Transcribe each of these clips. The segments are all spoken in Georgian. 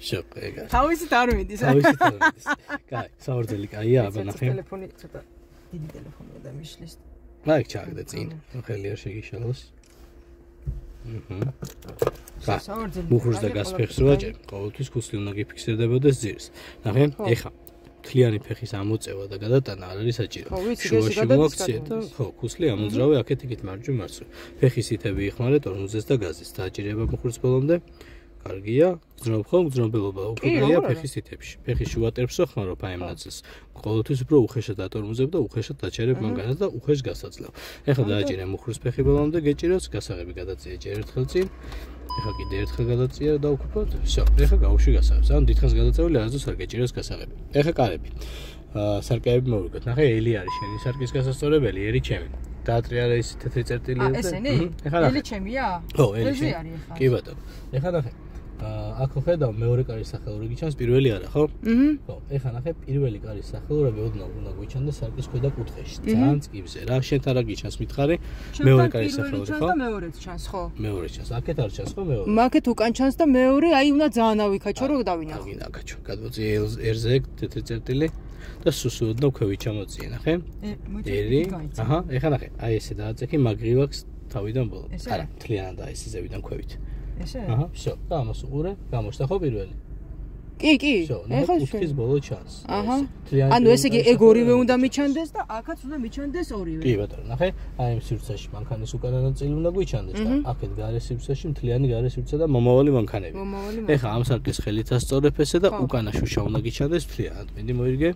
შო, ეგა. თავისით არ მიდის. თავისით არ მიდის. კაი, საორძელი კაია, აბა ნახე. ტელეფონი ცოტა დიდი ტელეფონია და მიშლის. აი, ჩაგდე წინ. ხელი არ შეგიშალოს. მუხურს და გასფეხს რო აჭერ, ყოველთვის ქუსლი უნდა გიფიქსირდებოდეს ძირს. ნახე, ეხა თლიანი ფეხის ამოწევა და გადატანა არ არის საჭირო. შუაში მოაქციე და ხო, ქუსლი ამოძრავე აქეთ-იქით მარჯვ-მარცვლ. ფეხის სითები იხმარე ტორმუზეს და გაზის. დააჭირება მუხურის ბოლომდე. კარგია, გძნობ ხომ გძნობელობა, უფრო კარგია ფეხის სითებში. ფეხის შუა ტერფსო ხმარობ აი ამ ნაწილს. ყოველთვის უფრო უხეშად ატორმუზებ და უხეშად დაჩერებ მანქანას და უხეშ გასაძლევ. ეხლა დააჭირე მუხურის ფეხი ბოლომდე გეჭიროს, გასაღები გადაწიე ჯერ ერთხელ წინ. ეხლა კიდე ერთხელ გადაწია და უკუპოთ. всё, ეხლა გავუშვი გასაღებს. ანუ დიდხანს გადაწეული არასდროს არ გეჭიროს გასაღები. ეხლა კარები. სარკეები მოვიგოთ. ნახე, ელი არის შენი სარკის გასასწორებელი, ერი ჩემი. დაატრია რა ის თეთრი წერტილი და ესენი? ელი ჩემია? ხო, ელი ჩემი. კი ბატონო. ეხლა ნახე. აქ ხედავ მეორე კარის სახელური გიჩანს, პირველი არა, ხო? ხო, ეხლა ნახე, პირველი კარის სახელურები ოდნავ უნდა გვიჩანდეს სარკის ქვედა კუთხეში. ძალიან წკიბზე რა, შენთან რა გიჩანს მითხარი? მეორე კარის სახელური, ხო? მეორეც ჩანს, ხო? მეორე ჩანს. აქეთ არ ჩანს, ხო, მეორე? მაქეთ უკან ჩანს და მეორე, აი უნდა ძალიან ავიქაჩო, რომ დავინახო. აგინა გაჩო. გადმოწიე ერზე თეთრი წერტილი და სუსუ ოდნავ ქვევით ჩამოწიე, ნახე? ერი. აჰა, ეხლა ნახე, აი ესე დააწექი მაგრივაქს თავიდან ბოლო. არა, მთლიანად და ესე ზევიდან ქვევით. ესე? აჰა, всё, და ამას უყურე, გამოჩნდა ხო პირველი? კი. ეხლა კუთხის ბოლო ჩანს. აჰა. ანუ ესე იგი ეგ ორივე უნდა მიჩანდეს და აქაც უნდა მიჩანდეს ორივე. კი ბატონო, ნახე, აი ამ სივრცეში მანქანის უკანა ნაწილი უნდა გვიჩანდეს და აქეთ გარე სივრცეში მთლიანი გარე სივრცე და მომავალი მანქანები. ეხლა ამ სარკის ხელით ასწორებ ესე და უკანა შუშა უნდა გიჩანდეს მთლიანად. მინდი მოირგე?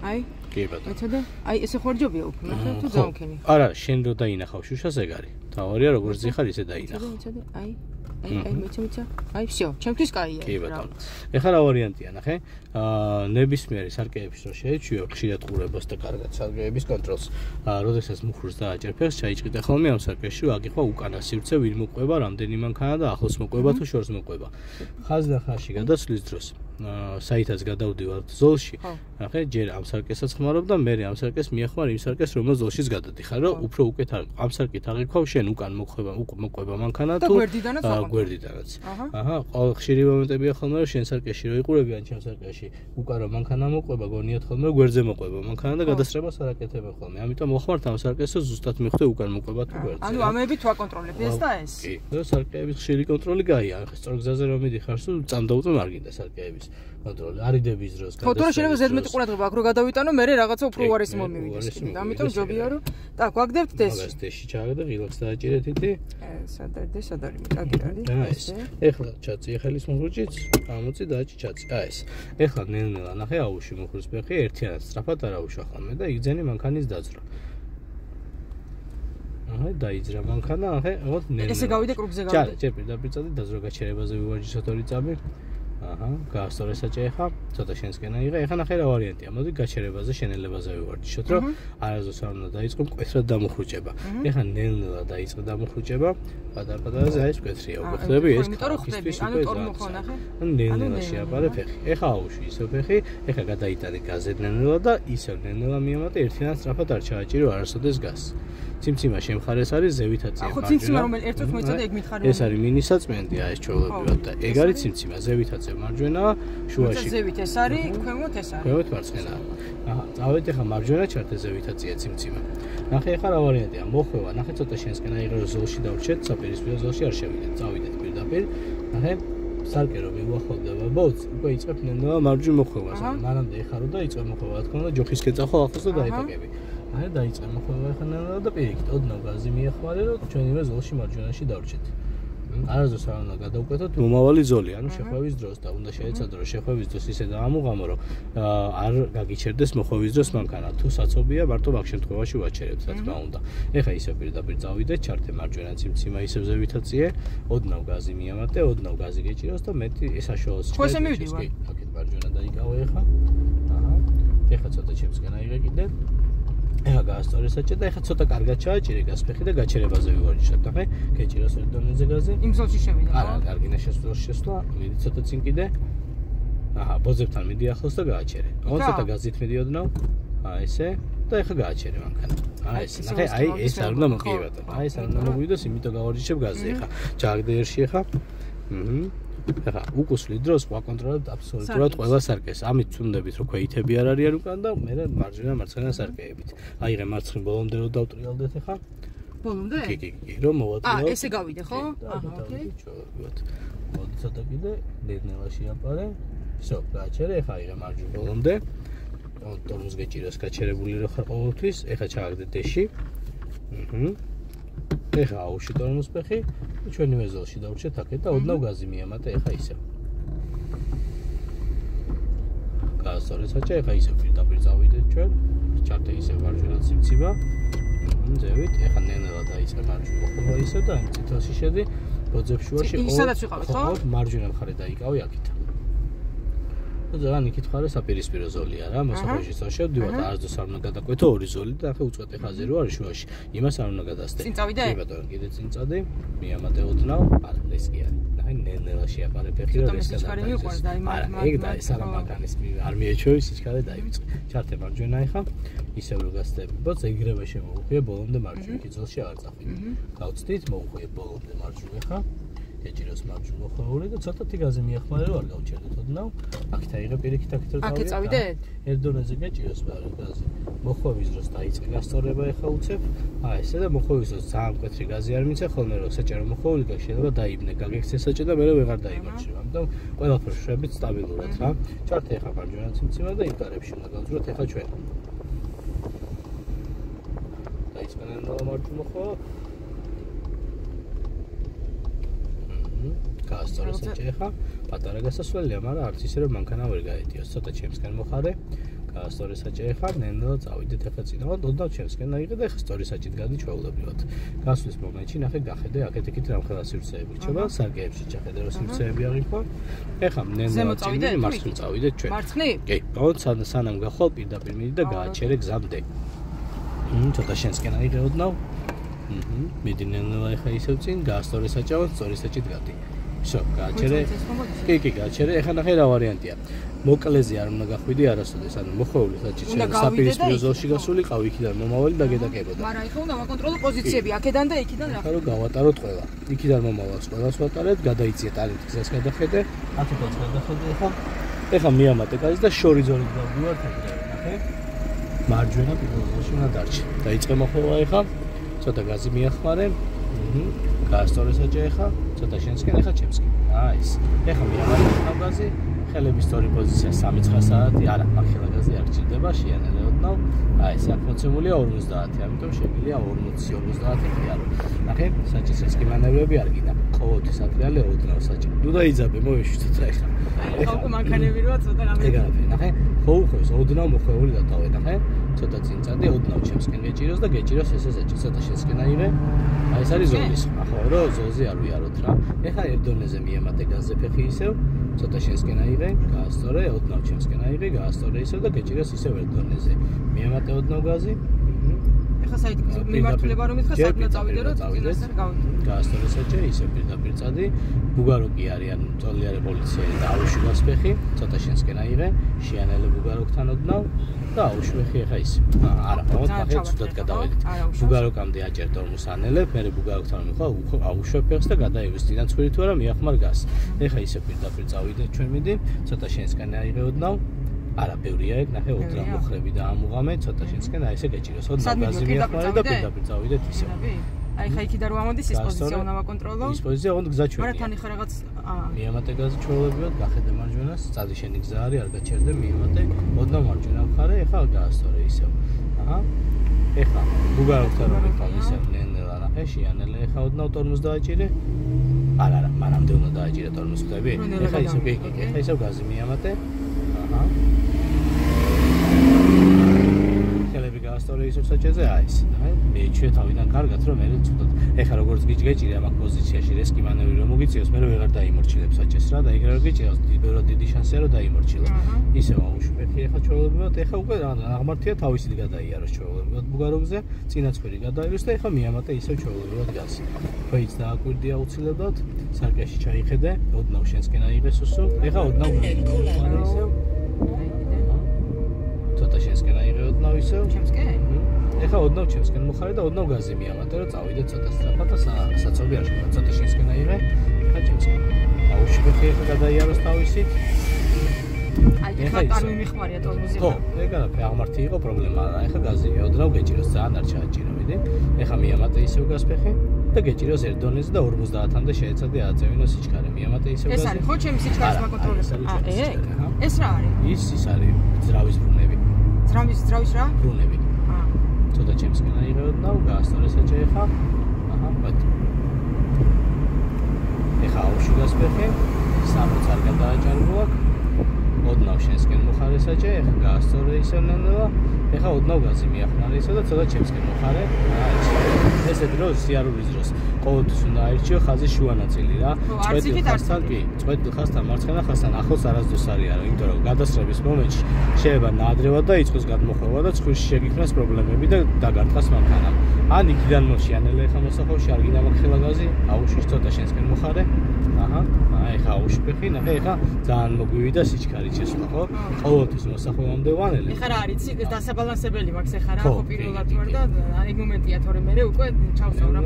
აი კი ბატონო. მეცადე, აი ესე ხორჯობია უფრო, ნახე თუ დავქენი. არა, შენ რო დაინახავ შუშას ეგ არის. თავარია როგორც ზიხარ ისე დაინახავ. მეცადე, აი მეცა. აი, всё, ჩემთვის კაია. კი ბატონო. ეხლა რა ვარიანტია, ნახე? ნებისმიერი სარკეების რო შეეჩვიო ხშირად ყურებას და კარგად სარკეების კონტროლს. როდესაც მუხურს დააჭერ ფეხს, ჩაიჭყიდე ხოლმე ამ სარკეში, რომ აგიხვა უკანა სივრცე ვინ მოყვება, რამდენი მანქანა და ახლოს მოყვება თუ შორს მოყვება. ხაზი და ხაზში გადასვლის დროს საითაც გადავდივართ ზოლში. ნახე, ჯერ ამ სარკესაც ხმარობ და მე ამ სარკეს მიახმარ იმ სარკეს, რომელიც ზოლშიც გადადიხარ, რომ უფრო უკეთ არ ამ სარკით აღიქვა შენ უკან მოყვება მანქანა თუ გვერდიდანაც. აჰა, ყოველ ხშირი მომენტებია ხოლმე, რომ შენ სარკეში რო იყურები ან ჩემ სარკეში უკან რომ მანქანა მოყვება, გონიათ ხოლმე რომ გვერდზე მოყვება მანქანა და გადასწრებას არ აკეთებ ხოლმე. ამიტომ მოხმართ ამ სარკეს, რომ ზუსტად მიხვდე უკან მოყვება თუ გვერდზე. ანუ ამები თუ აკონტროლებ ეს და ეს. კი, და სარკეების ხშირი კონტროლი გაია. ახლა სწორ გზაზე რომ მიდიხარ, სულ წამდაუწმ არ გინდა სარკეების კონტროლი. არიდების დროს გადასწრებას. ხო, თორე შეიძლება ზედმეტი ყურადღება აქ რო გადავიტანო, მე რაღაცა უფრო უარესი მომივიდეს. ამიტომ ჯობია რომ так, ვაგდებთ დეში. მაგას დეში ჩავაგდე, ღილაკს დააჭირეთ ითი. სადარი მიტაკი არის. ეხლა ჩაწიე ხელის მუხურჭიც, ამოწი დააჭი ჩაწი. აი ეს. ეხლა ნელ-ნელა ნახე აუში მუხურის ფეხი ერთიანად სწრაფად არ აუშვა ხოლმე და იგზენი მანქანის დაძრა. აჰა, დაიძრა მანქანა, ახე, მოდ ნელ-ნელა. ესე გავიდე კრუგზე გავიდე. ჯერ პირდაპირ წადი დაძრა გაჩერებაზე ვივარჯიშოთ 2 წამი. აჰა, გაასწორე საჭე ეხა, ცოტა შენსკენა იღე. ეხა ნახე რა ვარიანტია. მოდი გაჩერებაზე, შენელებაზე ვივარჯიშოთ, რომ არასდროს არ უნდა დაიწყო მკვეთრად დამუხრუჭება. ეხა ნელ-ნელა დაიწყო დამუხრუჭება, პატარ-პატარაზე აი ეს მკვეთრია. უკვე ხდები ეს ქისთვის უკვე ზარწა. ანუ ნელ-ნელა შეაბარე ფეხი. ეხა აუში ისო ფეხი, ეხა გადაიტანე გაზე ნელ-ნელა და ისევ ნელ-ნელა მიამატე ერთიანად სწრაფად არ ჩააჭირო არასოდეს გას. ციმციმა შემხარეს არის ზევითაცია მარჯვენა. ხო, ციმციმა რომელი ერთად მოიწოდე ეგ მითხარი. ეს არის მინისაწმენდი, აი ეს ჩვეულებრივად და ეგ არის ციმციმა, ზევითაცია მარჯვენა, შუაში. ზევით ეს არის, ქვემოთ ეს არის. ქვემოთ მარცხენა. აჰა, წავედით ახლა მარჯვენა ჩართე ზევითაცია ციმციმა. ნახე ახლა რა ვარიანტია, მოხვევა, ნახე ცოტა შენსკენა იღე რომ ზოლში დავრჩეთ, საპირისპირო ზოლში არ შევიდეთ, წავიდეთ პირდაპირ. ნახე სარკე რომ მივახავდება ბოც, უკვე იწყებ ნელ-ნელა მარჯვენ მოხვევას. მანამდე ეხარო და იწყებ მოხვევა, რა თქმა უნდა, ჯოხის კეცახო ახლოს და დაიფაკები. აი დაიწყე მოხვევა ახლა ნელ-ნელა და პირიქით ოდნავ გაზი მიეხმარე, რომ ჩვენივე ზოლში მარჯვენაში დავრჩეთ. არასდროს არ უნდა გადავკვეთოთ მომავალი ზოლი, ანუ შეხვევის დროს და უნდა შეეცადო რომ შეხვევის დროს ისე დაამუღამო, რომ არ გაგიჩერდეს მოხვევის დროს მანქანა. თუ საცობია, მარტო მაგ შემთხვევაში ვაჩერებთ, რა თქმა უნდა. ეხა ისე პირდაპირ წავიდეთ, ჩართე მარჯვენა ციმციმა ისევ ზევითაცია, ოდნავ გაზი მიამატე, ოდნავ გაზი გეჭიროს და მეტი საშუალოს ხო ესე მივიდივარ. აქეთ მარჯვენა დაიკავე ეხა. აჰა. ეხა ცოტა ჩემსკენა იღე კიდე. ეხა გაასწორე საჭე და ეხა ცოტა კარგად ჩააჭირე გასფეხი და გაჩერებაზე ვივარჯიშოთ. ნახე, გეჭიროს ერთ დონეზე გაზი. იმ ზოლში შევიდა. არა, კარგინა შესვლა, მიდი ცოტა წინ კიდე. აჰა, ბოძებთან მიდი ახლოს და გააჩერე. ცოტა გაზით მიდიოდნო. აი ესე და ეხა გააჩერე მანქანა. აი ეს, ნახე, აი ეს არ უნდა მოგვიდოს. აი ეს არ უნდა მოგვიდოს, იმიტომ გავარჯიშებ გაზზე ეხა. ჩააგდე ერში ეხა. ეხლა უკუსლი დროს ვაკონტროლებთ აბსოლუტურად ყველა სარკეს. ამით ვუნდებით რომ ქვეითები არ არიან უკან და მე მარჯვენა მარცხენა სარკეებით. აიღე მარცხნივ ბოლომდე რომ დავტრიალდეთ ეხლა. ბოლომდე? კი, რომ მოვატრიალოთ. ესე გავიდე, ხო? ოკეი. ჩავდივართ. მოდი ცოტა კიდე ნელ-ნელა შეაპარე. всё, გააჩერე, ეხლა აიღე მარჯვენა ბოლომდე. ტორმოს გეჭიროს გაჩერებული რო ხარ ყოველთვის, ეხლა ჩააგდე დეში. ეხლა აუში ტორმოს ფეხი, ჩვენი მეზოლში დავრჩეთ აქეთ და ოდნავ გაზი მიამატე, ეხლა ისევ. გაასწორე საჭე, ეხლა ისევ პირდაპირ წავიდეთ ჩვენ, ჩართე ისევ მარჯვენა სიმციმა. ძევით, ეხლა ნელ-ნელა დაიწყე მარჯვენა მოხდება ისევ და იმ წითელში შედი, ბოძებს შუაში სადაც ვიყავით, ხო? მარჯვენა მხარე დაიკავი აქეთ. ძალიან იქით ხარ საპირისპირო ზოლია რა, მოსახვეში წავშევ, დივართ არასდროს არ უნდა გადაკვეთო ორი ზოლი და ახლა უწყვეტ ხაზი რო არის შუაში. იმას არ უნდა გადასდე. წინ წავიდე? კი ბატონო, კიდე წინ წადი, მიამატე ოდნავ, არა, ეს კი არის. აი ნელ-ნელა შეაპარე ფეხი რომ ეს გადაიყვანს და იმ ეგ და ეს არა მაგანის არ მიეჩვევი სიჩქარე დაივიწყე. ჩართე მარჯვენა ეხა, ისევ რო გასდები, ბოც ეგრევე შემოუხვიე ბოლომდე მარჯვენა კიძელში აღარ წახვიდე. გავწდით, მოუხვიე ბოლომდე მარჯვენა ეხა. ეჭიროს მარჯვენა მოხვეული და ცოტათი გაზი მიახმარე რომ არ გავჩერდეთ ოდნავ. აქეთ აიღე პირიქით აქეთ რომ აქეთ წავიდეთ? ერთ დონეზე გეჭიროს ბარე გაზი. მოხვევის დროს დაიწყე გასწორება ეხა უცებ. ესე და მოხვევის დროს ძალიან მკვეთრი გაზი არ მიცე ხოლმე რომ საჭირო მოხვეული გა შეიძლება დაიბნე, გაგექცე საჭე და მერე ვეღარ დაიმორჩილო. ამიტომ ყველაფერს შვებით სტაბილურად რა. ჩართე ეხა მარჯვენა სიმციმა და იმ კარებში უნდა გავძვროთ ეხა ჩვენ. დაიწყნენ მარჯვენა მოხვევა. გაასწორე საჭე ეხა, პატარა გასასვლელია, მაგრამ არც ისე რომ მანქანა ვერ გაეტიოს, ცოტა ჩემსკენ მოხარე. გაასწორე საჭე ეხა, ნელ-ნელა წავიდეთ ეხა წინავად, ოდნავ ჩემსკენ აიღე და ეხა სწორი საჭით გადი ჩვეულებრივად. გასვლის მომენტში ნახე გახედე, აქეთ-იქით რამხელა სივრცეები რჩება, სარკეებში ჩახედე რომ სივრცეები აღიქვა. ეხა ნელ-ნელა წავიდეთ, მარცხნივ წავიდეთ ჩვენ. მარცხნივ? კი, სანამ გახვალ პირდაპირ მიდი და გააჩერე გზამდე. ცოტა შენსკენ აიღე ოდნავ. მიდი ნელ-ნელა ეხა ისევ წინ, გაასწორე საჭაო, სწორი საჭით გადი. всё, გააჩერე. კი, გააჩერე. ეხლა ნახე რა ვარიანტია. მოკლეზე არ უნდა გახვიდი არასოდეს, ანუ მოხვეული საჭით საპირისპირო ზოლში გასულიყავი, იქიდან მომავალი და გედაკებოდა. მაგრამ ეხლა უნდა ვაკონტროლო პოზიციები, აქედან და იქიდან რა. ახლა რომ გავატაროთ ყველა. იქიდან მომავალს ყველას ვატარებთ, გადაიწიეთ არით გზას გადახედე, აქედანაც გადახედე ეხლა. ეხლა მიამატე კაზი და შორი ზოლით დავდივართ ეგრევე, ნახე. მარჯვენა პირველ ზოლში უნდა დარჩე. დაიწყე მოხვევა ეხლა. ცოტა გაზი მიახმარე. გაასწორე საჭე ეხლა, ცოტა შენსკენ ეხლა ჩემსკენ. ის. ეხლა მიამატე გაზი, ხელების სწორი პოზიცია 3 საათი, არა, ახლა გაზი არ გჭირდება, შეანელე ოდნავ. ეს აქ მოცემულია 50, ამიტომ შეგვიძლია 40-50 კი არა. ნახე, საჭის ეს კი მანევრები არ გინდა. ყოველთვის ატრიალე ოდნავ საჭი. ნუ დაიძაბე, მოვიშვით ეხლა. ეხლა მანქანები როა ცოტა რამე. ეგარაფერი, ნახე, ხოუხოს ოდნავ მოხვეული დატოვე, ნახე. ცოტა წინ წადი, ოდნავ ჩემსკენ გეჭიროს და გეჭიროს ესე საჭი, ცოტა შენსკენ აიღე. ეს არის ზოლის, ახლა რომ ზოლზე არ ვიაროთ რა. ეხლა ერთ დონეზე მიემატე გაზზე ფეხი ისევ, ცოტა შენსკენ აიღე, გაასწორე, ოდნავ ჩემსკენ აიღე, გაასწორე ისევ და გეჭიროს ისევ ერთ დონეზე. მიემატე ოდნავ გაზი. ეხლა საით მიმართულება რომ ითხრა საერთოდ წავიდე რომ წინასწარ გავიდე. გაასწორე საჭე, ისევ პირდაპირ წადი. ბუგაროკი არის, ანუ ძოლიარე პოლიციელი და აუშვას ფეხი, ცოტა შენსკენ აიღე, შეანელე ბუგაროკთან ოდნავ და აუშვეხი ეხა ის. არა, მოხდა ახლა ცუდად გადავედით. ბუგაროკამდე აჭერ ტორმოს ანელებ, მე ბუგაროკთან მიხვალ, აუშვებ ფეხს და გადაივის წინან ცვირი თუ არა მიახმარ გას. ეხა ისე პირდაპირ წავიდეთ ჩვენ მიდი, ცოტა შენსკენ აიღე ოდნავ. არა, ბევრია ეგ, ნახე, ოდნავ მოხრები და ამუღამე, ცოტა შენსკენ აი ესე გეჭიროს, ოდნავ გაზი მიახმარე და პირდაპირ წავიდეთ ისე. აი ხა იქიდან რომ ამოდის ის პოზიცია უნდა ვაკონტროლო. ის პოზიცია უნდა გზა ჩვენია. მაგრამ თან ეხა რაღაც მიამატე გაზი ჩვეულებრივად, გახედე მარჯვენას, წადი შენი გზა არის, არ გაჩერდე, მიამატე, ოდნავ მარჯვენა მხარე, ეხა გაასწორე ისევ. ეხა ბუგაროკთან რომ ვიყავ ისევ ნელ-ნელა ნახე, შეანელე, ეხა ოდნავ ტორმოს დააჭირე. არა, მანამდე უნდა დააჭირე ტორმოს, ხვდები? ეხა ისევ კი, ეხა ისევ გაზი მიამატე. ხელები გაასწორე ისევ საჭეზე, ის. მეჩვე თავიდან კარგად რომ მე ცუდად. ეხა როგორც გიჭგეჭირე ამ პოზიციაში რესკი მანევრი რომ მოგიწიოს, მე ვეღარ დაიმორჩილებ საჭეს რა და ეგრევე გიჭიროს, ბევრად დიდი შანსია რომ დაიმორჩილო. ისევ აუშვებდი ეხა ჩვეულებრივად, ეხა უკვე აღმართია თავისით გადაიაროს ჩვეულებრივად ბუგაროკზე, წინაცხვირი გადაიაროს და ეხა მიამატე ისევ ჩვეულებრივად გაზი. ქვეიც დააკვირდი აუცილებლად, სარკეში ჩაიხედე, ოდნავ შენსკენ აიღე სუსუ, ეხა ოდნავ ისევ ცოტა შენსკენ აიღე ოდნავ ისევ. ჩემსკენ? ეხლა ოდნავ ჩემსკენ მოხარე და ოდნავ გაზი მიამატე, რომ წავიდე ცოტა სწრაფად და საცობი არ შევა, ცოტა შენსკენ აიღე, ეხლა ჩემსკენ. აუშვიხე ეხლა გადაიაროს თავისით. აი, ეხლა არ მიმიხმარია თორმუზი. ხო, ეგ არაფერი, აღმართი იყო პრობლემა არა, ეხლა გაზი ოდნავ გეჭიროს, ძალიან არ ჩააჭირო, ვიდე. ეხლა მიამატე ისევ გასფეხი და გეჭიროს ერთ დონეზე და 50-მდე შეეცადე აწევინო სიჩქარე. მიამატე ისევ გაზი. ეს არის ხო ჩემი სიჩქარის მაკონტროლება? ეს რა არის? ის არის ძრავის ბრუნები. ძრავის რა? ბრუნები. ცოტა ჩემსკენ აიღე ოდნავ, გაასწორე საჭე ეხლა. აჰა, ბატ. ეხლა აუშვი გასფეხი, 60 არ გადააჭარბო აქ. ოდნავ შენსკენ მოხარე საჭე, ეხლა გაასწორე ისევ ნელ-ნელა. ეხლა ოდნავ გაზი მიახმარე ისევ და ცოტა ჩემსკენ მოხარე. ესე დროს სიარულის დროს ყოველთვის უნდა აირჩიო ხაზის შუა ნაწილი რა. წვეტილ ხაზთან კი, წვეტილ ხაზთან მარცხენა ხაზთან ახლოს არასდროს არ არის, იმიტომ რომ გადასწრების მომენტში შეიძლება ნაადრევად დაიწყოს გადმოხვევა და ცხვირში შეგიქმნას პრობლემები და დაგარტყას მანქანა. ან იქიდან მოშიანელე ეხა მოსახოვში არ გინდა მაგხელა გაზი, აუშვი ცოტა შენსკენ მოხარე. აჰა, ეხა აუშვი, ნახე ეხა ძალიან მოგვივიდა სიჩქარით შესვლა, ხო? ყოველთვის მოსახოვამდე ვანელე. ეხა რა არის, დასაბალანსებელი მაქვს ეხა რა, ხო პირველად ვარ და აი მომენტია თორე მე უკვე ჩავსავ რა.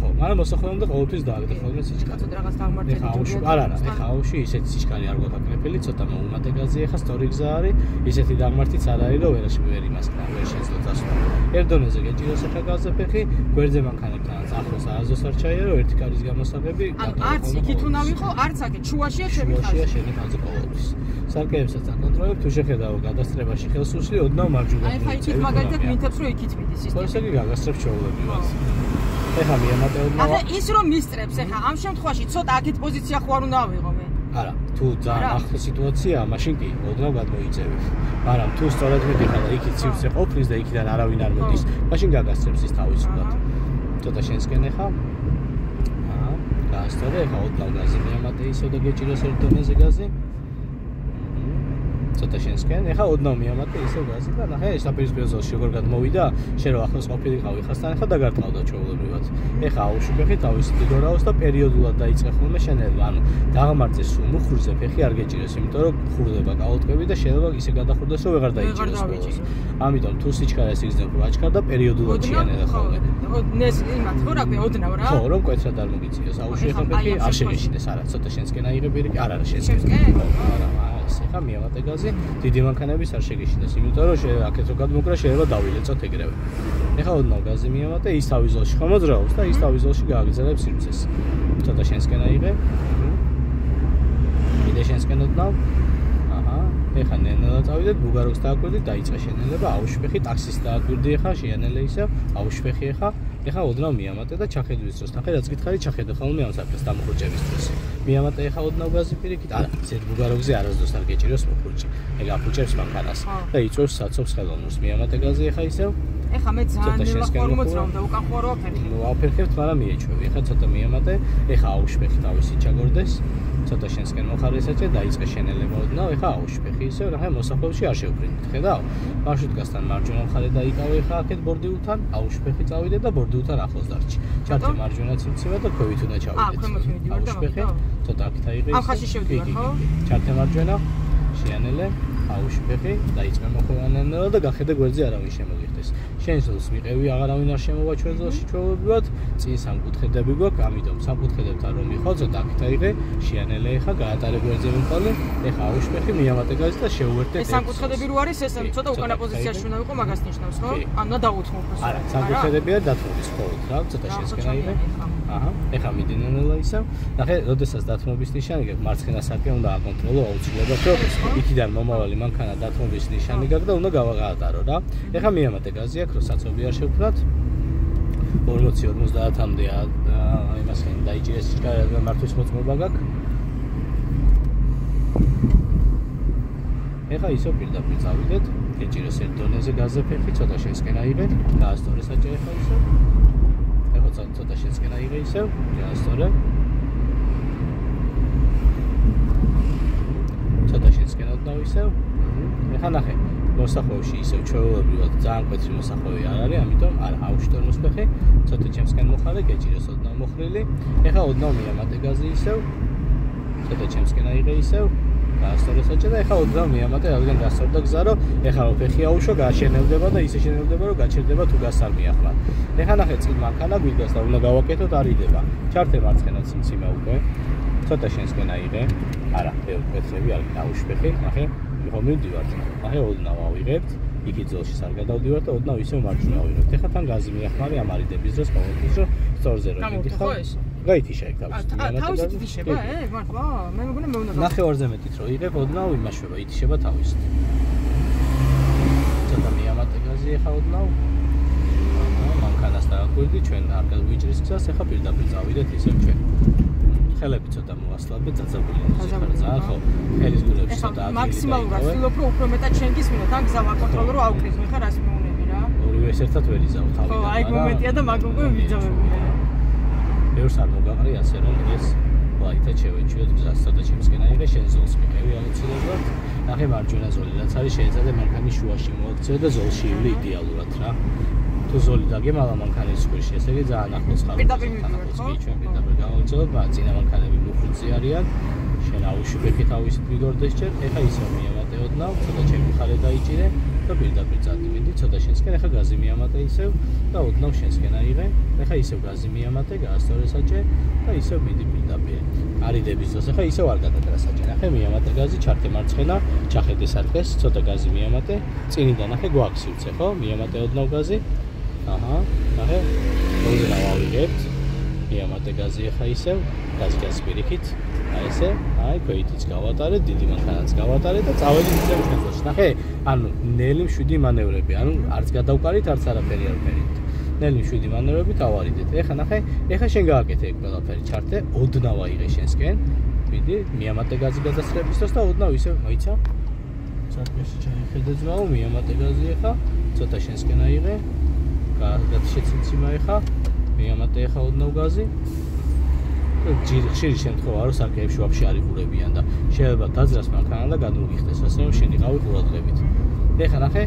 ხო, მაგრამ მოსახოვამდე ყოველთვის დააგდე ხოლმე სიჩქარე. ცოტა რაღაც დაღმართელი ჯობია. არა, ეხა აუშვი ისეთი სიჩქარე არ გვაქვს აკრეფილი, ცოტა მოუმატე გაზი ეხა სწორი გზა არის, ისეთი დაღმართიც არ არის, რომ ვერ იმასკნა, ვერ შეძლო დასვლა. ერთ დონეზე გეჭიროს ეხა გაზაფეხი, გვერდზე მანქანებთან ახლოს არასდროს არ ჩაიარო, ერთი კარის გამოსაღები. არც იქით უნდა ვიყო, არც აქეთ, შუაშია ჩემი ხაზი. შუაშია შენი ხაზი ყოველთვის. სარკეებსაც აკონტროლებ, თუ შეხედავ გადასწრებაში ხელს უსვი, ოდნავ მარჯვნივ. აი ხა იქით მაგალითად მინთებს რომ იქით მიდის სისტემა. ესე იგი გაგასწრებ ჩაულებრივად. ეხა მიამატე ოდნავ. ახლა ის რომ მისწრებს, ეხა ამ შემთხვევაში ცოტა აქეთ პოზიცია ხო არ უნდა ავიღო მე? არა, თუ ძალიან ახლო სიტუაციაა, მაშინ კი ოდნავ გადმოიწევი. მაგრამ თუ სწორად მიდიხარ და იქით სივრცე ყოფნის და იქიდან არავინ არ მოდის, მაშინ გაგასწრებს ის თავისუფლად. ცოტა შენსკენ ეხა. აჰა, გაასწორე, ეხა ოდნავ გაზი მიამატე ისევ და გეჭიროს ერთ დონეზე გაზი. ცოტა შენსკენ, ეხა ოდნავ მიამატე ისევ გაზი და ნახე, საპირისპირო ზოლში როგორ გადმოვიდა, შენ რო ახლოს ყოფილიყავი ხასთან, ეხა დაგარტყავდა ჩვეულებრივად. ეხა აუშვი ფეხი თავისი დიდორაოს და პერიოდულად დაიწყე ხოლმე შენელვა, ანუ დაღმართზე სულ მუხურზე ფეხი არ გეჭიროს, იმიტომ რომ ხურდება კაუტკები და შეიძლება ისე გადახურდეს, რომ ვეღარ დაიჭიროს ბოლოს. ამიტომ თუ სიჩქარეს იგზნებ რო აჩქარ და პერიოდულად შეანელა ხოლმე. ნეს იმათ ხო რა ქვია, ოდნავ რა? ხო, რომ მკვეთრად არ მოგიწიოს, აუშვი ფეხი არ შეგეშინდეს, არა, ცოტა შენსკენ აიღე პირი, არა, შენსკენ. არა, ეხა მიამატე გაზი, დიდი მანქანების არ შეგეშინდეს, იმიტომ რომ აქეთ რო გადმოკრა შეიძლება დავილეწოთ ეგრევე. ეხა ოდნავ გაზი მიამატე, ის თავის ზოლში ხომ მოძრაობს და ის თავის ზოლში გააგრძელებს სივრცეს. ცოტა შენსკენ აიღე. კიდე შენსკენ ოდნავ. აჰა, ეხა ნელა წავიდეთ, ბუგაროს დააკვირდით, დაიწყე შენელება, აუშვი, ტაქსის დააკვირდი ეხა, შეანელე ისევ, აუშვი ეხა. ეხა ოდნავ მიამატე და ჩახედვის დროს, ნახე რაც გითხარი, ჩახედე ხოლმე ამ საქმეს დამოხრჭების დროს. მიამატე ეხა ოდნავ გაზი პირიქით, არა, ზედ ბუგაროზე არასდროს არ გეჭიროს მოხრჭი. ეგ აფუჭებს მანქანას და იწვევს საცობს ხელოვნურს. მიამატე გაზი ეხა ისევ. ეხა მე ძალიან ნელა ხوار მოძრავდა, უკან ხوار ვაფერხებ. ვაფერხებთ, მაგრამ მიეჩვევი. ეხა ცოტა მიამატე, ეხა აუშვი თავისი ჩაგორდეს. ცოტა შენსკენ მოხარე ესეჭე, დაიწყე შენელება ოდნავ, ეხა აუშვი ისევ, ნახე მოსახოვში არ შევფრინდით, ხედავ? მარშრუტკასთან მარჯვენა მხარე დაიკავე ეხა აქეთ ბორდილთან, აუშვი წავიდე და ბორდილთან ახლოს დარჩი. ჩართე მარჯვენა ცივცევა და ქვევით უნდა ჩავიდეთ. ქვემოთ მივიდივარ და მაგით. ცოტა აქ დაიღე. ამ ხაზში შევდივარ, ხო? ჩართე მარჯვენა, შეანელე, აუშვი, დაიწყე მოხვევანელა და გახედე გვერდზე არავინ შემოგიხდეს. შენ ზოლს მიყევი, აღარავინ არ შემოვა ჩვენ ზოლში ჩვეულებრივად, წინ სამკუთხედები გვაქვს, ამიტომ სამკუთხედებთან რომ მიხვალ, ცოტა აქ დაიღე, შეანელე ეხა, გაატარე გვერდზე მიყოლე, ეხა აუშვი, მიამატე გაზი და შეუერთე. ეს სამკუთხედები რო არის, ეს ცოტა უკანა პოზიციაში უნდა ვიყო, მაგას ნიშნავს, ხო? ანუ დაუთმობ ეს. არა, სამკუთხედები არ დათმობის ხოლმე, რა, ცოტა შენსკენ აიღე. აჰა, ეხა მიდინენელა ისევ. ნახე, როდესაც დათმობის ნიშანი გაქვს, მარცხენა სარკე უნდა აკონტროლო აუცილებლად, რომ იქიდან მომავალი მანქანა დათმობის ნიშანი გაქვს და უნდა გავაყაატარო რა. ეხა მიამატე გაზი აქვს, რომ საცობი არ შევფრათ. 40-50-მდე იმასთან დაიჭირეს სიჩქარე მართვის მოწმობა გაქვს. ეხა ისო პირდაპირ წავიდეთ, გეჭიროს ერთ დონეზე გაზაფეხი, ცოტა შენსკენ აიღე, გაასწორე საჭე ეხა ისო. ეხა ცოტა შენსკენ აიღე ისევ, გაასწორე. ცოტა შენსკენ ოდნავ ისევ. ეხა ნახე, მოსახოვში ისევ ჩვეულებრივად ძალიან მკვეთრი მოსახოვი არ არის, ამიტომ არა აუშტორმოს ფეხი, ცოტა ჩემსკენ მოხარე, გეჭიროს ოდნავ მოხრილი. ეხა ოდნავ მიამატე გაზი ისევ. ცოტა ჩემსკენ აიღე ისევ. გაასწორე საჭე და ეხა ოდნავ მიამატე, რადგან გასწორდა გზა, რომ ეხა რო ფეხი აუშვა, გაშენელდება და ისე შენელდება, რომ გაჩერდება თუ გასარ მიახლა. ეხა ნახე წინ მანქანა გვიდგას და უნდა გავაკეთოთ არიდება. ჩართე მარცხენა ციმციმა უკვე. ცოტა შენსკენ აიღე. არა, ბევრი პეტრები არ დაუშფეხი, ნახე. ხომ მივდივართ. ნახე ოდნავ ავიღებთ. იქით ზოლში არ გადავდივართ და ოდნავ ისევ მარჯვნივ ავიღებთ. ეხა თან გაზი მიახმარე ამ არიდების დროს ყოველთვის რომ სწორზე რომ მიდიხარ. გაითიშა იქ თავის. თავისი ითიშება, მართლა? მე მგონი მე უნდა. ნახევარზე მეტით რო იღებ, ოდნავ იმაშვება, ითიშება თავისით. ცოტა მიამატე გაზი ეხა ოდნავ. მანქანას დააკვირდი, ჩვენ არ გავიჭრის გზას, ეხა პირდაპირ წავიდეთ ისევ ჩვენ. ხელები ცოტა მოასწლავდე, ძაძაბული მოძახა, ხო? ხელის გულებში ცოტა ადგილი. მაქსიმალურად ვცდილობ, რომ უფრო მეტად შენ გისმინო, თან გზა ვაკონტროლო, რომ ავკრის, მე ხარ რას მეუნები რა. ორივე ერთად ვერ იზავ თავიდან. ხო, აი მომენტია და მაგ უკვე ვიძავები მე. ბევრს არ მოგაყრი ასე რომ ეს ლაიტა შევეჩვიოთ გზას ცოტა შემსკენ აიღე შენ ზოლს მიყევი აუცილებლად. ნახე მარჯვენა ზოლი რაც არის შეიძლება მანქანის შუაში მოაქცია და ზოლში ივლი იდეალურად რა. თუ ზოლი დაგემალა მანქანის ქვეშ, ესე იგი ძალიან ახლოს ხარ. პირდაპირ მივიდივართ, ხო? ჩვენ პირდაპირ გავავწელოთ, წინა მანქანები მუხუცი არიან. შენ აუშვებიხი თავისით ვიგორდეს ჯერ, ეხა ისევ მიამატე ოდნავ, ცოტა ჩემი ხარე დაიჭირე და პირდაპირ წადიმედი, ცოტა შენსკენ, ეხა გაზი მიამატე ისევ და ოდნავ შენსკენ აიღე. ეხა ისევ გაზი მიამატე, გაასწორე საჭე და ისევ მიდი პირდაპირ. არიდების დროს ეხა ისევ არ გადადრა საჭე. ნახე მიამატე გაზი, ჩართე მარცხენა, ჩახედე სადღეს, ცოტა გაზი მიამატე, წინიდან ნახე გვაქვს ივცე, ხო? მიამატე ოდნავ გაზი. აჰა, ნახე, ოდნავ ავიღებთ. მიამატე გაზი ეხა ისევ, გაზი პირიქით. აი ესე, აი ქვეითიც გავატარე, დიდი მანქანაც გავატარე და წავედი ისევ შენზოლში. ნახე, ანუ ნელი მშვიდი მანევრები, ანუ არც გადავკარით, არც არაფერი არ ფერით. ნელი მშვიდი მანევრები დავარიდეთ. ეხა ნახე, ეხა შენ გააკეთე ეგ ყველაფერი, ჩართე, ოდნავ აიღე შენსკენ. ვიდი, მიამატე გაზი გადასწრების დროს და ოდნავ ისევ, მოიცა. სადღეში ჩაიხედე ძმაო, მიამატე გაზი ეხა, ცოტა შენსკენ აიღე. გადაშეცინციმა ეხა, მიამატე ეხა ოდნავ გაზი. ხშირი შემთხვევა რომ სარკეებში ვაფშე არ იყურებიან და შეიძლება დაძრას მანქანა და გადმოგიხდეს ასე რომ შენ იყავი ყურადღებით. ეხლა ნახე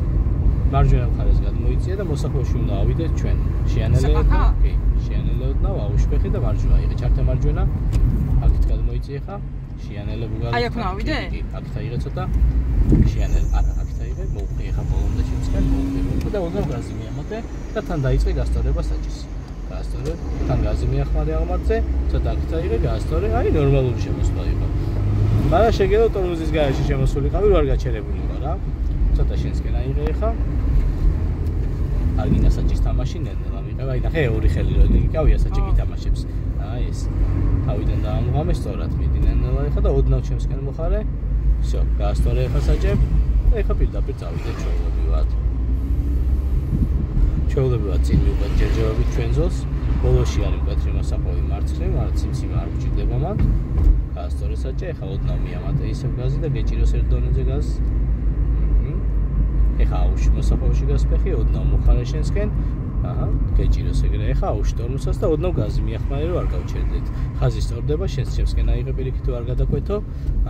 მარჯვენა მხარეს გადმოიწია და მოსახვევში უნდა ავიდეთ ჩვენ. შეანელეოდნა, კი, შეანელეოდნა, აუშფეხი და მარჯვენა აიღე. ჩართე მარჯვენა. აქეთ გადმოიწია ხა, შეანელე ბუგარი. აი აქ უნდა ავიდე? კი, აქეთ აიღე ცოტა. შეანელე, არა, აქეთ აიღე, მოუყი ხა ბოლომდე შემსკენ, მოუყი და უნდა გაზი მიამატე და თან დაიწყე გასწორება საჭის. გაასწორე, თან გაზი მიახმარე აღმართზე, ცოტა აქეთ აიღე, გაასწორე, აი ნორმალური შემოსვლა იყო. მაგრამ შეგეძლო ტორმოზის გარეშე შემოსულიყავი, რო არ გაჩერებული იყო რა. ცოტა შენსკენ აიღე ხა. არ გინდა საჭის თამაში ნელ-ნელა მიყევა, აი ნახე ორი ხელი რო იკავია საჭი გითამაშებს. აი ეს. თავიდან დაამოღამე სწორად მიდი ნელ-ნელა ხა და ოდნავ შემსკენ მოხარე. всё, გაასწორე ხა საჭე და ხა პირდაპირ წავიდე ჩვეულებრივად. ჩვეულებრივად წინ მივყავ ჯერჯერობით ჩვენ ზოლს. ბოლოში არის მკვეთრი მოსახვევი მარცხნივ, მაგრამ ციმციმა არ გვჭირდება მათ. გაასწორე საჭე, ხა ოდნავ მიამატე ისევ გაზი და გეჭიროს ერთ დონეზე გაზს. ეხა აუში მოსახვევში გასფეხი, ოდნავ მოხარე შენსკენ. აჰა, გეჭიროს ეგრე. ეხა აუში ტორმოსას და ოდნავ გაზი მიახმარე რომ არ გავჩერდეთ. ხაზი სწორდება, შენსკენ აიღე პირიქით თუ არ გადაკვეთო.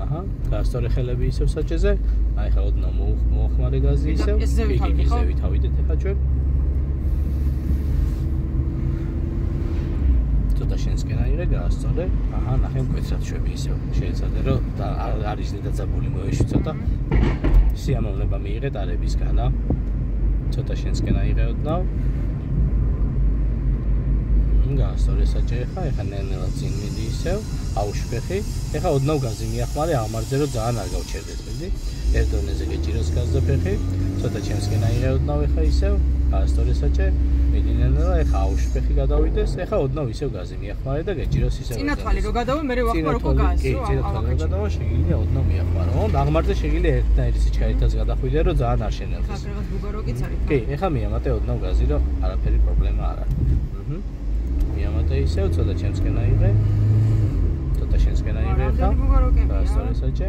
აჰა, გაასწორე ხელები ისევ საჭეზე. აი ხა ოდნავ მოახმარე გაზი ისევ. კი, ზევით ავიდეთ ეხა ჩვენ. ცოტა შენსკენ აიღე, გაასწორე. აჰა, ნახე მკვეთრად შვები ისევ. შეეცადე რომ არის დედაძაბული მოეშვი ცოტა. სიამოვნება მიიღე დარებისგან, ა? ცოტა შენსკენ აიღე ოდნავ. გაასწორე საჭე ხა, ეხა ნელ-ნელა წინ მიდი ისევ, აუშფეხი. ეხა ოდნავ გაზი მიახმარე აღმართზე რომ ძალიან არ გავჩერდეთ, მიდი. ერთ დონეზე გეჭიროს გაზ და ფეხი. ცოტა შენსკენ აიღე ოდნავ ეხა ისევ, გაასწორე საჭე. მიდი ნელ-ნელა ეხა აუშფეხი გადავიდეს, ეხა ოდნავ ისევ გაზი მიახმარე და გეჭიროს ისევ. წინა თვალი რო გადავა, მე ვახმარ უკვე გაზს. კი, წინა თვალი რო გადავა, შეგიძლია ოდნავ მიახმარო. აღმართზე შეგიძლია ერთნაირი სიჩქარეითაც გადახვიდე, რომ ძალიან არ შენელდეს. ხა რაღაც ბუგაროკიც არის. კი, ეხა მიამატე ოდნავ გაზი, რომ არაფერი პრობლემა არ არის. მიამატე ისევ, ცოტა ჩემსკენ აიღე. ცოტა შენსკენ აიღე ხა. გაასწორე საჭე.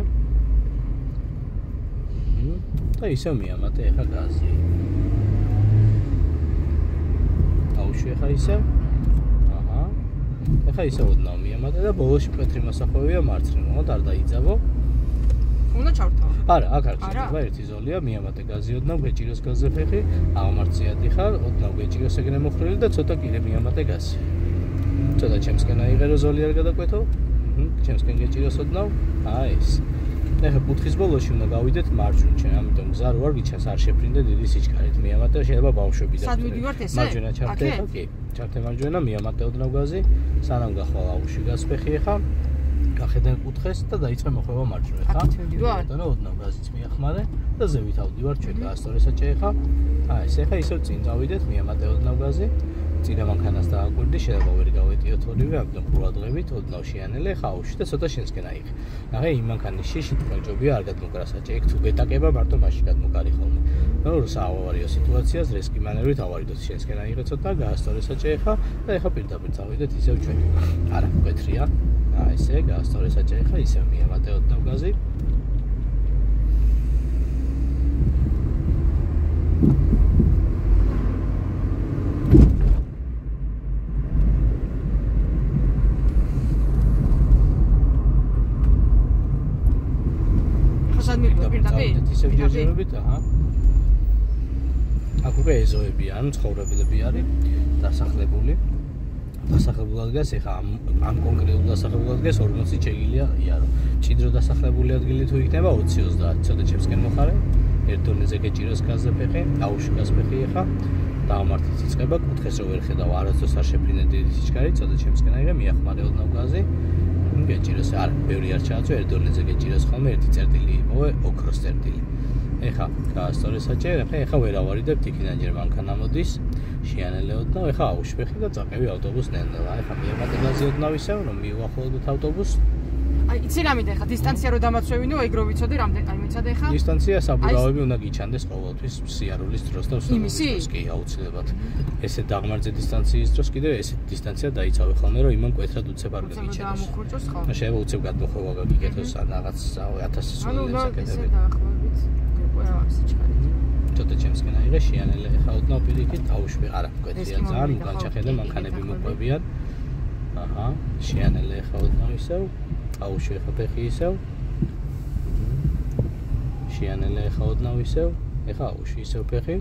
და ისევ მიამატე ეხა გაზი. აუშვი ეხა ისევ. აჰა. ეხა ისევ ოდნავ მიამატე და ბოლოში მკვეთრი მოსახვევია მარცხნივ, მოდი არ დაიძაბო. უნდა ჩავრთავო. არა, აქ არ ჩავრთვა, ერთი ზოლია, მიამატე გაზი ოდნავ, გეჭიროს გაზზე ფეხი, აღმართზე ადიხარ, ოდნავ გეჭიროს ეგრე მოხრილი და ცოტა კიდე მიამატე გაზი. ცოტა ჩემსკენ აიღე რომ ზოლი არ გადაკვეთო. ჩემსკენ გეჭიროს ოდნავ. აი ეს. ეხლა კუთხის ბოლოში უნდა გავიდეთ მარჯვნივ, ამიტომ გზა რო არ გიჩანს, არ შეფრინდე დიდი სიჩქარით, მიამატე, შეიძლება ბავშვები და სად მივიდივართ ესე? მარჯვენა ჩართე, კი. ჩართე მარჯვენა, მიამატე ოდნავ გაზი, სანამ გახვალ აუში გასფეხი ეხა. გახედე კუთხეს და დაიწყე მოხვევა მარჯვნივ, ხა? და ოდნავ გაზიც მიახმარე და ზევით ავდივარ ჩვენ გაასწორე საჭე ეხა. ეს ეხა ისევ წინ წავიდეთ, მიამატე ოდნავ გაზი. წინა მანქანას დააკვირდი, შეიძლება ვერ გავეტიოთ ორივე, ამიტომ ყურადღებით ოდნავ შეანელე, ხა აუში და ცოტა შენსკენ აიღე. ნახე იმ მანქანის შიში თქონჯობია არ გადმოგრა საჭე, ეგ თუ გეტაკება მარტო მაშინ გადმოგარი ხოლმე. ნუ საავარიო სიტუაციას რესკი მანევრით ავარიდოთ შენსკენ აიღე ცოტა, გაასწორე საჭე ეხა და ეხა პირდაპირ წავიდეთ ისევ ჩვენ. არა, მკვეთრია. ესე გაასწორე საჭე ეხა ისევ მიამატე ოდნავ გაზი. ისევ ჯერჯერობით, აჰა. აქ უკვე ეზოები ან ცხოვრებელები არის დასახლებული. დასახლებული ადგილას ეხა ამ კონკრეტულ დასახლებული ადგილას 40 შეგიძლია იარო. ჭიდრო დასახლებული ადგილი თუ იქნება 20-30, ცოტა ჩემსკენ მოხარე. ერთ დონეზე გეჭიროს გაზზე ფეხი, აუში გასფეხი ეხა. დაამართით იწყება, კუთხეს რო ვერ ხედავ, არასდროს არ შეფრინე დიდი სიჩქარე, ცოტა ჩემსკენ აიღე, მიახმარე ოდნავ გაზი. გეჭიროს, არა, ბევრი არ ჩააწვე, ერთ დონეზე გეჭიროს ხოლმე, ერთი წერტილი იპოვე, ოქროს წერტილი. ეხა გაასწორე საჭე, ეხა ვერ ავარიდებთ, იქიდან ჯერ მანქანა მოდის, შეანელე ოდნავ, ეხა აუშფეხი და წაყევი ავტობუს ნელ-ნელა. ეხა მიემატე გაზი ოდნავ ისევ, რომ მიუახლოვდეთ ავტობუსს. აი, იცი რამე ეხა დისტანცია რო დამაცვევინო, ეგ რო ვიცოდი, რამდენი აი მეცადე ეხა? დისტანცია საბურავები უნდა გიჩანდეს ყოველთვის სიარულის დროს და სულის დროს კი აუცილებლად. ესე დაღმართზე დისტანციის დროს კიდევ ესეთი დისტანცია დაიცავე ხოლმე, რომ იმან მკვეთრად უცებ არ გაგიჩენოს. დამუხრუჭოს ხოლმე. შეიძლება უცებ გადმოხვევა გაგიკეთოს ან რაღაც 1000 სულელს აკეთებ. ცოტა ჩემსკენ აიღე, შეანელე ეხა ოდნავ პირიქით, აუშვი, არა, მკვეთრია ძალიან, განჩახედე მანქანები მოყვებიან. აჰა, შეანელე ეხა ოდნავ ისევ, აუშვი ეხა ფეხი ისევ. შეანელე ეხა ოდნავ ისევ, ეხა აუშვი ისევ ფეხი.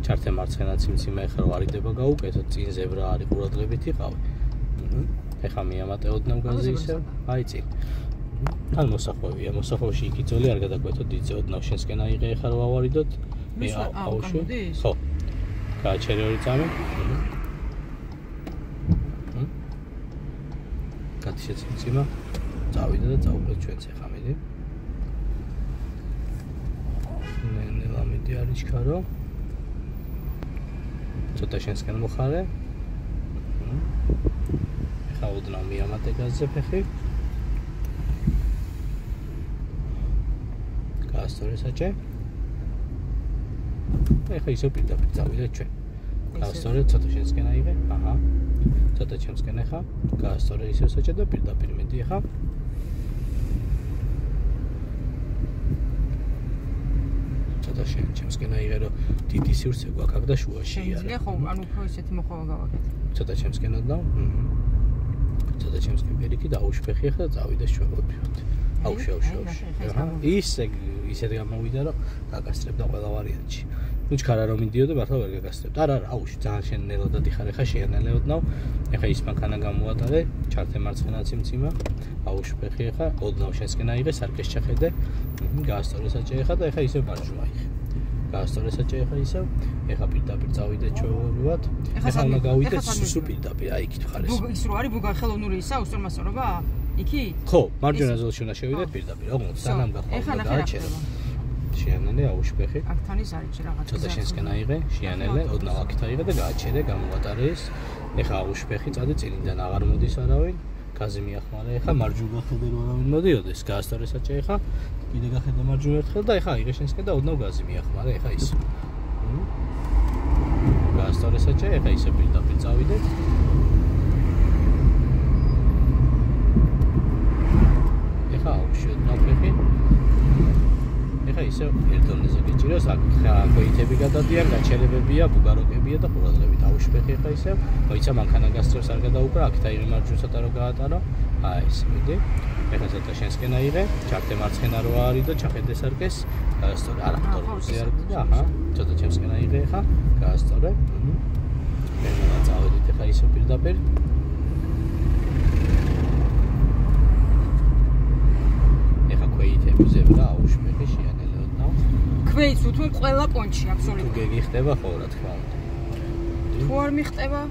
ჩართე მარცხენა ციმციმე ეხა რო არიდება გაუკეთო, წინ ზებრა არის, ყურადღებით იყავი. ეხა მიამატე ოდნავ გაზი ისევ, აი წინ. ან მოსახვევია, მოსახვევში იქიწოლი არ გადაგვეთო დიძე ოდნავ შენსკენ აიღე ეხა რო ავარიდოთ. მე აუშვი. ხო. გააჩერე ორი წამი. გათიშეციმციმა. წავიდა და წაუყვეთ ჩვენც ეხა მიდი. ნელა მიდი არის ჩქარო. ცოტა შენსკენ მოხარე. ეხა ოდნავ მიამატე გაზზე ფეხი. გაასწორე საჭე. ეხა ისო პირდაპირ წავიდეთ ჩვენ. გაასწორე, ცოტა შენსკენ აიღე. აჰა. ცოტა ჩემსკენ ეხა. გაასწორე ისო საჭე და პირდაპირ მიდი ეხა. ცოტა ჩემსკენ აიღე, რომ დიდი სივრცე გვაქვს აქ და შუაში არის. შეიძლება ხო, ანუ უფრო ისეთი მოხვევა გავაკეთე. ცოტა ჩემსკენ ოდნავ. ცოტა ჩემსკენ პირიქით და აუშფეხი ეხა და წავიდეს ჩვენ ვფიქრობთ. აუში. აჰა. ისეთ გამოვიდა, რომ გაგასწრებდა ყველა ვარიანტში. ნუ ჩქარა რომ მიდიოდა, მართლა ვერ გაგასწრებდა. არა, აუში, ძალიან შენელოდა დიხარ, ეხა შეანელე ოდნავ. ეხა ის მანქანა გამოვატარე, ჩართე მარცხენა ციმციმა, აუშფეხი ეხა, ოდნავ შენსკენ აიღე, სარკეს ჩახედე, გაასწორე საჭე ეხა და ეხა ისევ მარჯვნივ აიღე. გაასწორე საჭე ეხა ისევ, ეხა პირდაპირ წავიდეთ ჩვეულებრივად. ეხა უნდა გავიდეთ სუსუ პირდაპირ, აი იქით ხარ ეს. ის რო არის ბუგა ხელოვნური ისა, უსწორმასწორობა? იქი? ხო, მარჯვენა ზოლში უნდა შევიდეთ პირდაპირ, ოღონდ სანამ გახვალ და გააჩერე. შეანელე აუშფეხი. აქთან ის არის რაღაცა. ცოტა შენსკენ აიღე, შეანელე, ოდნავ აქით აიღე და გააჩერე, გამოვატარე ეს. ეხა აუშფეხი წადე წინიდან აღარ მოდის არავინ. გაზი მიახმარე, ეხა მარჯვნივ გახედე რომ არავინ მოდიოდეს, გაასწორე საჭე ეხა. კიდე გახედე მარჯვნივ ერთხელ და ეხა აიღე შენსკენ და ოდნავ გაზი მიახმარე, ეხა ის. გაასწორე საჭე, ეხა ისე პირდაპირ წავიდეთ. ეხა აუში ოდნავ ფეხი. ეხა ისე ერთ დონეზე გეჭიროს, აქ ხვეითები გადადიან, გაჩერებებია, ბუგაროკებია და ყურადღებით აუშფეხი ეხა ისე. მოიცა მანქანა გასწრებს არ გადაუკრა, აქ დაიღე მარჯვნივ ცოტა რო გაატარო. აი ეს მიდი. ეხა ცოტა შენსკენ აიღე, ჩართე მარცხენა რო არიდო, ჩახედე სარკეს, გაასწორე, არა, თორმოზე არ გიდა, აჰა, ცოტა ჩემსკენ აიღე ეხა, გაასწორე. მე წავედით ეხა ისე პირდაპირ. ეხა ხვეითები მიზევ რა აუშმეხი შეანელოდნო. ქვეიც უთმობ ყველა პონჩი აბსოლუტურად. თუ გიხდება ხო რა თქმა უნდა. თუ არ მიხტება